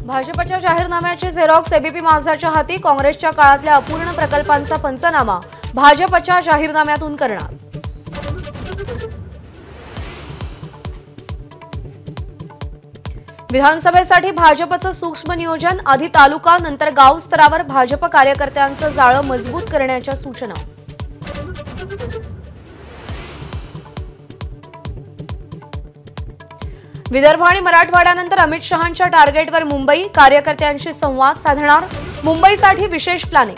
भाजपच्या जाहीरनाम्याची Xerox ABP माझाच्या हाती। काँग्रेसच्या काळातल्या अपूर्ण प्रकल्पांचा पंचनामा भाजपच्या जाहीरनाम्यातून करणार। विधानसभेसाठी भाजपचं सूक्ष्म नियोजन, आधी तालुका नंतर गाव स्तरावर भाजप कार्यकर्त्यांचं जाळं मजबूत करण्याच्या सूचना। विदर्भ आणि मराठवाड्यानंतर अमित शहांच्या टार्गेटवर मुंबई, कार्यकर्त्यांशी संवाद साधणार। मुंबईसाठी विशेष प्लॅनिंग।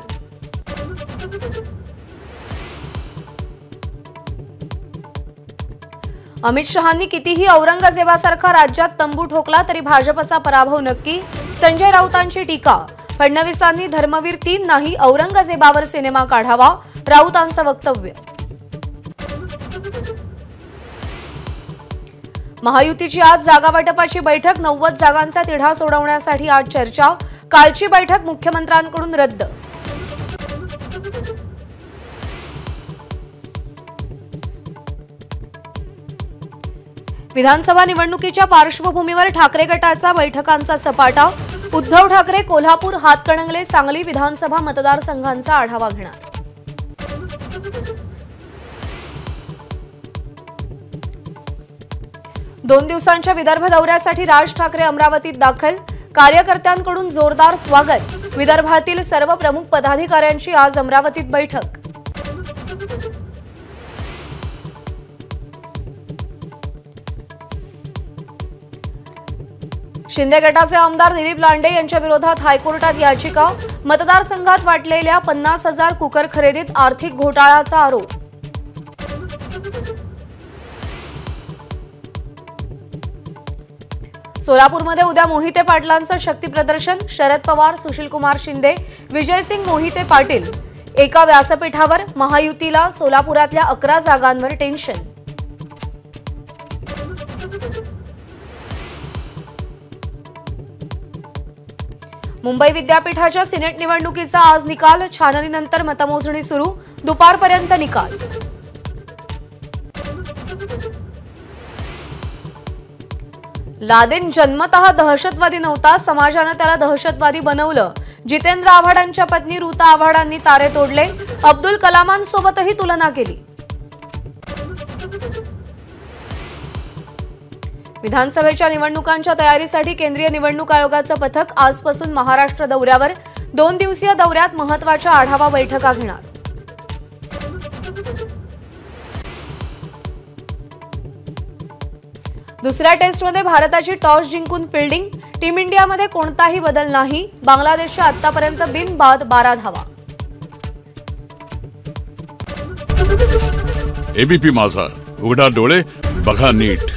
अमित शहांनी कितीही औरंगजेबासारखा राज्यात तंबू ठोकला तरी भाजपचा पराभव नक्की। संजय राऊतांची टीका। फडणवीसांनी धर्मवीर 3 नाही औरंगजेबावर सिनेमा काढावा, राऊतांचं वक्तव्य। महायुतीची आज जागावाटपाची बैठक। 90 जागांचा तिढा सोडवण्यासाठी आज चर्चा। कालची बैठक मुख्यमंत्र्यांकडून रद्द। विधानसभा निवडणुकीच्या पार्श्वभूमीवर ठाकरे गटाचा बैठकांचा सपाटा। उद्धव ठाकरे कोल्हापूर, हातकणंगले, सांगली विधानसभा मतदारसंघांचा आढावा घेणार। दोन दिवसांच्या विदर्भ दौऱ्यासाठी राज ठाकरे अमरावतीत दाखल। कार्यकर्त्यांकडून जोरदार स्वागत। विदर्भातील सर्व प्रमुख पदाधिकाऱ्यांची आज अमरावतीत बैठक। शिंदे गटाचे आमदार दिलीप लांडे यांच्या विरोधात हायकोर्टात याचिका। मतदारसंघात वाटलेल्या 50,000 कुकर खरेदीत आर्थिक घोटाळ्याचा आरोप। सोलापूरमध्ये उद्या मोहिते पाटलांचं शक्ती प्रदर्शन। शरद पवार, सुशीलकुमार शिंदे, विजयसिंग मोहिते पाटील एका व्यासपीठावर। महायुतीला सोलापुरातल्या 11 जागांवर टेन्शन। मुंबई विद्यापीठाच्या सिनेट निवडणुकीचा आज निकाल। छाननीनंतर मतमोजणी सुरू। दुपारपर्यंत निकाल। लादेन जन्मतः दहशतवादी नव्हता, समाजाने त्याला दहशतवादी बनवलं। जितेंद्र आव्हाडांच्या पत्नी ऋता आव्हाडांनी तारे तोडले। अब्दुल कलामांसोबतही तुलना केली। विधानसभेच्या निवडणुकांच्या तयारीसाठी केंद्रीय निवडणूक आयोगाचं पथक आजपासून महाराष्ट्र दौऱ्यावर। 2 दिवसीय दौऱ्यात महत्त्वाच्या आढावा बैठका घेणार। दुसऱ्या टेस्टमध्ये भारताची टॉस जिंकून फिल्डिंग। टीम इंडियामध्ये कोणताही बदल नाही। बांगलादेशच्या आतापर्यंत बिनबाद 12 धावा। एबीपी माझा, उघडा डोळे बघा नीट।